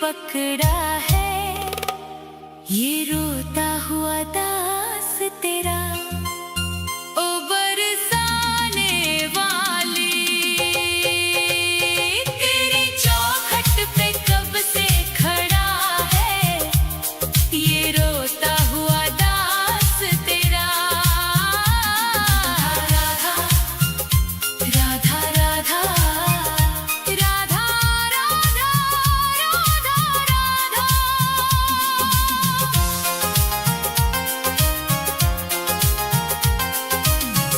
पकड़ा है ये रोता हुआ दास तेरा। ओ बरसाने वाली तेरी चौखट पे कब से खड़ा है ये रोता हुआ दास तेरा। राधा राधा राधा राधा राधा राधा राधा।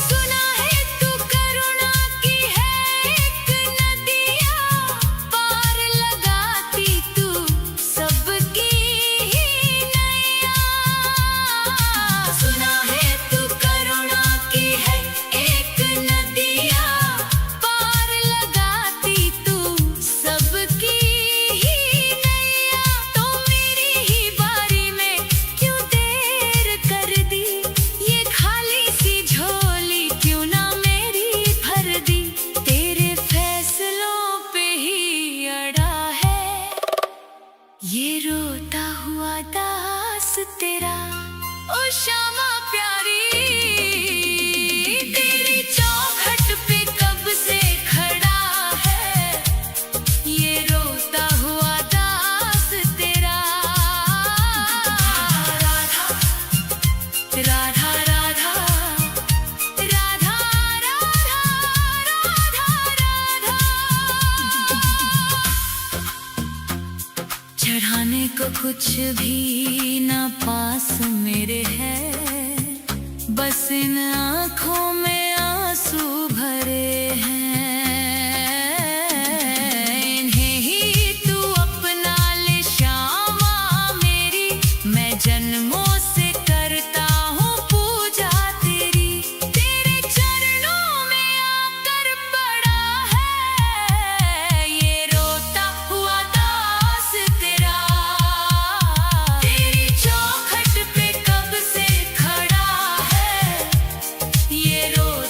सुना है तू करुणा की है एक नदिया, पार लगाती तू सबकी ही नैया। सुना है तू करुणा की है एक नदिया, पार लगाती तू सबकी ही नैया। तो मेरी ही बारी में क्यों देर कर दी, ये खाली सी झोली क्यों ना मेरी भर दी। तेरे फैसलों पे ही अड़ा है ये रोता हुआ दास तेरा। ओ श्यामा प्यारी तेरी चौखट पे कब से खड़ा है ये रोता हुआ दास तेरा। राधा राधा राधा राधा राधा राधा। चढ़ाने को कुछ भी ना पास मेरे है, बस इन आँखों में आंसू भरे हैं। इन्हें ही तू अपना ले श्यामा मेरी, मैं जन्मों से करता हूँ पूजा तेरी। तेरे चरणों में आकर पड़ा है ये रोता हुआ दास तेरा। तेरी चौखट पे कब से खड़ा है ये रोता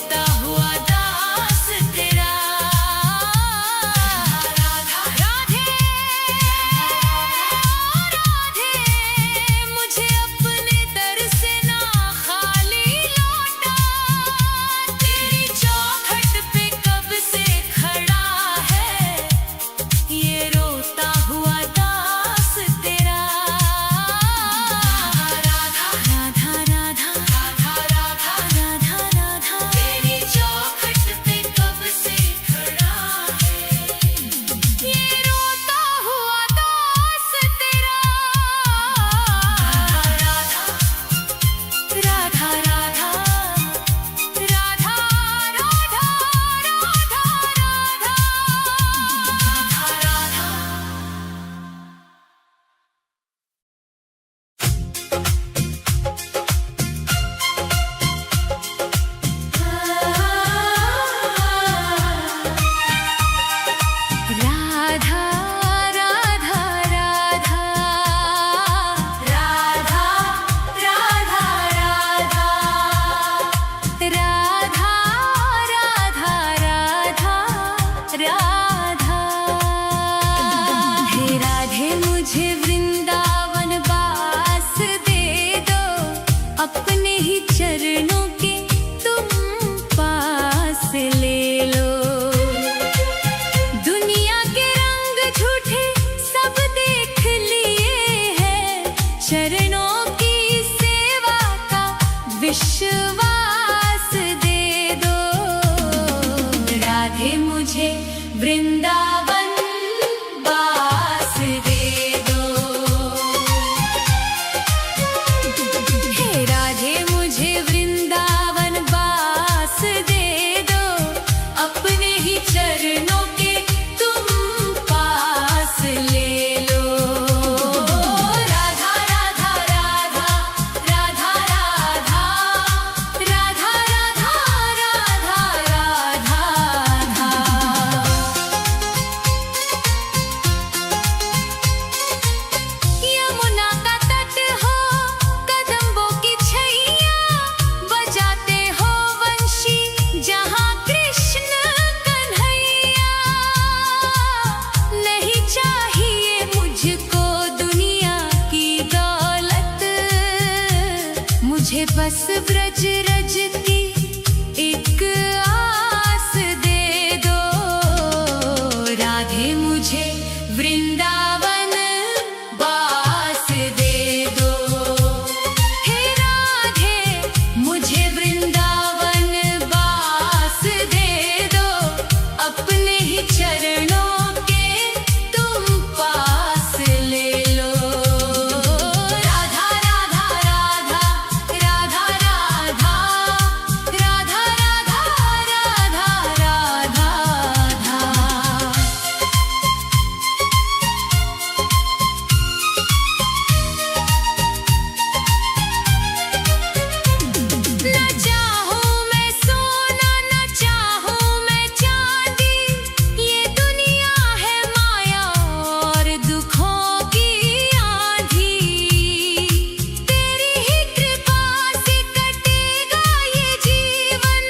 मुझे वृंदावन वास दे दो, अपने ही चरणों के तुम पास ले लो। दुनिया के रंग झूठे सब देख लिए हैं, चरणों की सेवा का विश्वास दे दो। राधे मुझे वृंदावन वास दे दो। हे राधे मुझे वृंदावन वास दे दो, अपने ही चरणों के तुम पास ले लो। राधा राधा राधा राधा राधा राधा राधा राधा राधा। यमुना का तट हो, कदम्बों की छैया, बजाते हो वंशी जहाँ कृष्ण कन्हैया। नहीं चाहिए मुझको दुनिया की दौलत, मुझे बस ब्रज रज की एक आस दे दो। राधे मुझे वृंदावन वास दे दो। हे राधे मुझे वृंदावन वास दे दो, अपने ही चरणों के तुम पास ले लो। राधा राधा राधा राधा राधा राधा राधा राधा राधा। न चाहूं मैं सोना, न चाहूं मैं चांदी, ये दुनिया है माया और दुखों की आंधी। तेरी ही कृपा से कटेगा ये जीवन,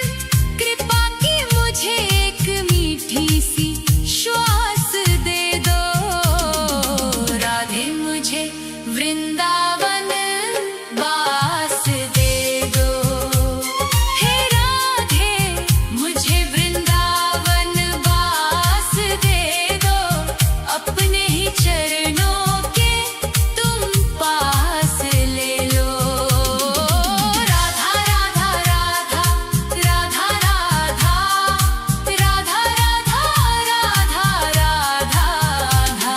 कृपा की मुझे एक मीठी सी श्वास दे दो। राधे मुझे वृंदावन वास दे दो। हे राधे मुझे वृंदावन वास दे दो, अपने ही चरणों के तुम पास ले लो। राधा राधा राधा राधा राधा राधा राधा राधा राधा।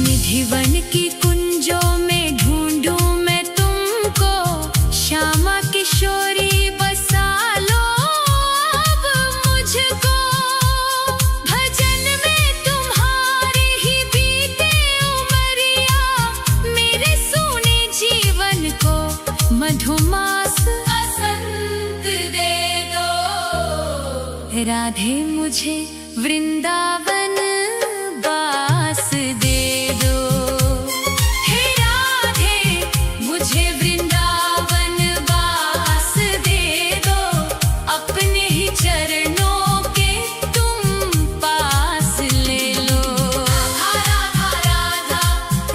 निधिवन की कुंजों में ढूंढूं मैं तुमको, श्यामा किशोरी बसा लो अब मुझको। भजन में तुम्हारे ही बीते उमरिया, मेरे सोने जीवन को मधुमास बसंत दे दो। राधे मुझे वृंदावन वास दे दो। हे राधे मुझे वृंदावन वास दे दो, अपने ही चरणों के तुम पास ले लो। राधा राधा राधा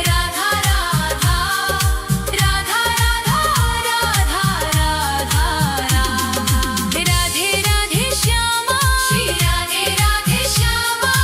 राधा राधा राधा राधा राधा। राधे राधे श्यामा, श्री राधे राधे श्यामा,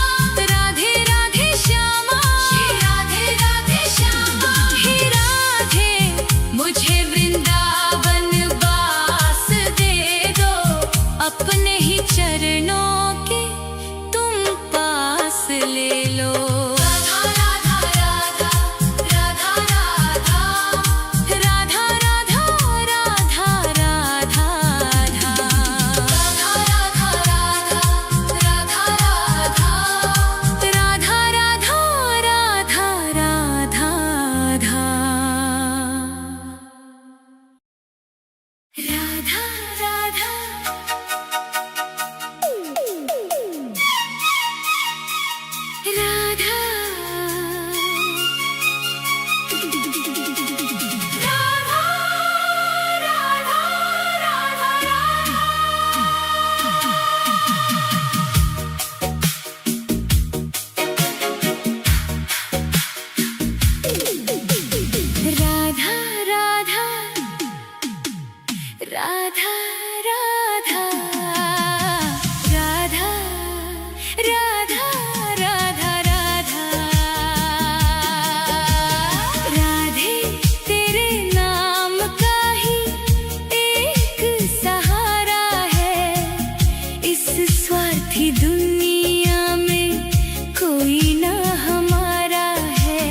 स्वार्थी दुनिया में कोई ना हमारा है।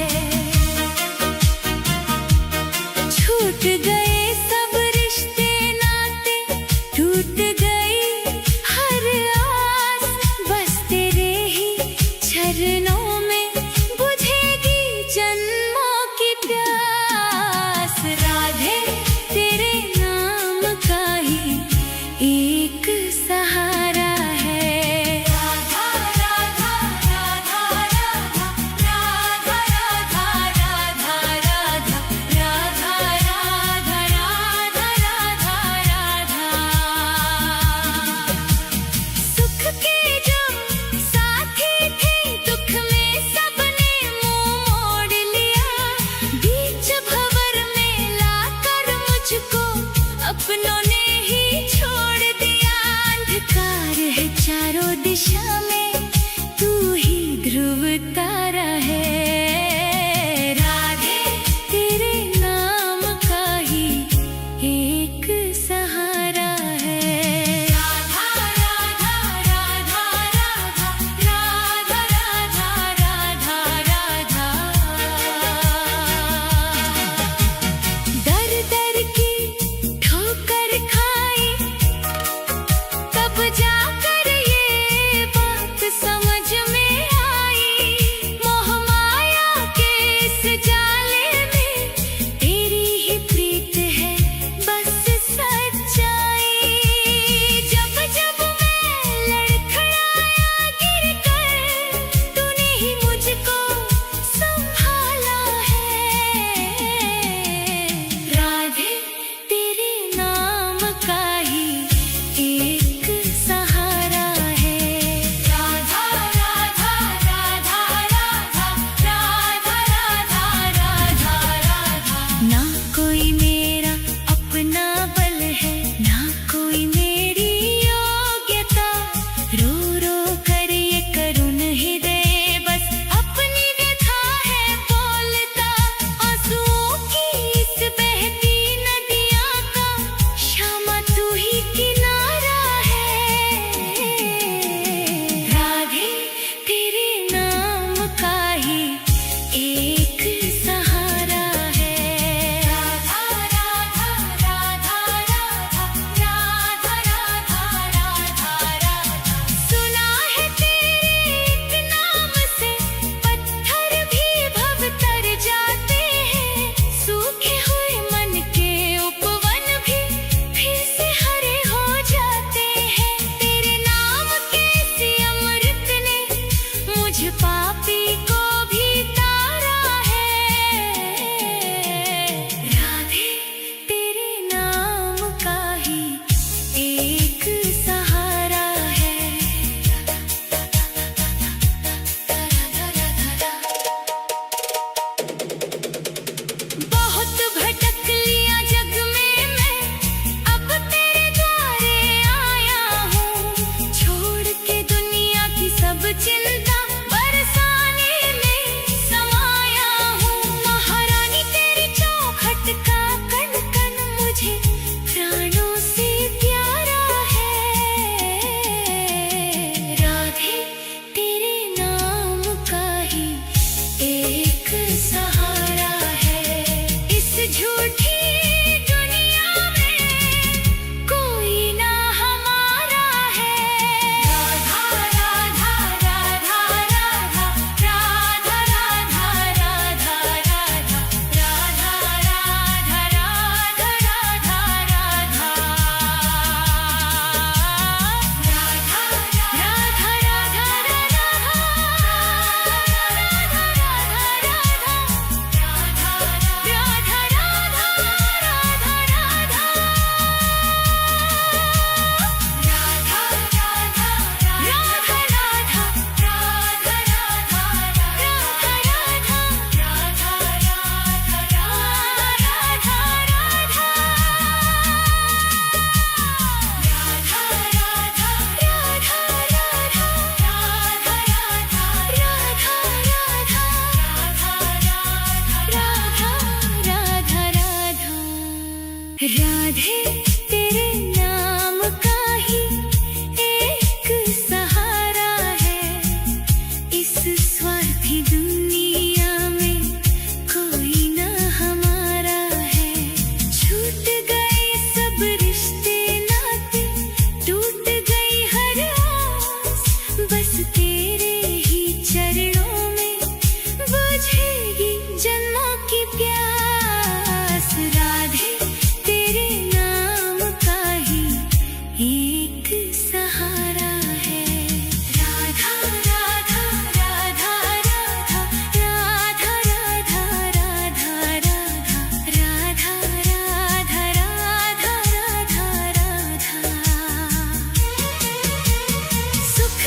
छूट गए सब रिश्ते नाते, टूट गई हर आस, बस तेरे ही चरणों में बुझेगी जन्मों की प्यास। राधे तेरे नाम का ही एक सहारा है। राधा राधा राधा राधा राधा राधा राधा राधा राधा राधा राधा राधा। सुख के जो साथी थे, दुख में सबने मुंह मोड़ लिया। बीच भंवर में लाकर मुझको अपनों ने ही छोड़ दिया। अंधकार है चारों दिशा में, तू ही ध्रुव तारा है। राधे तेरे नाम का ही एक सहारा है। राधा राधा राधा राधा राधा राधा राधा राधा। दर दर की ठोकर खाई, तब जाकर ये बात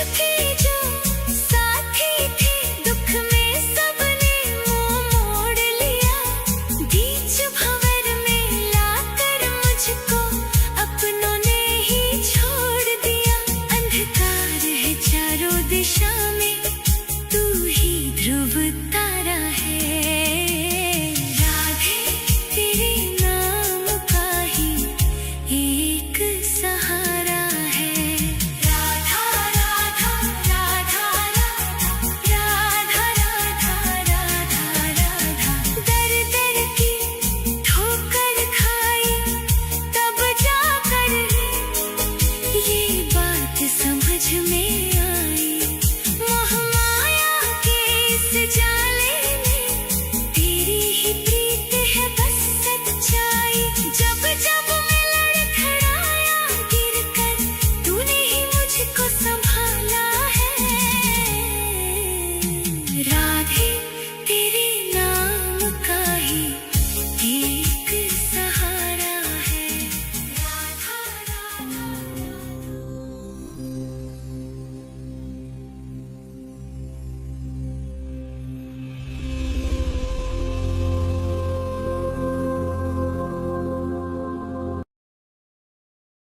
थी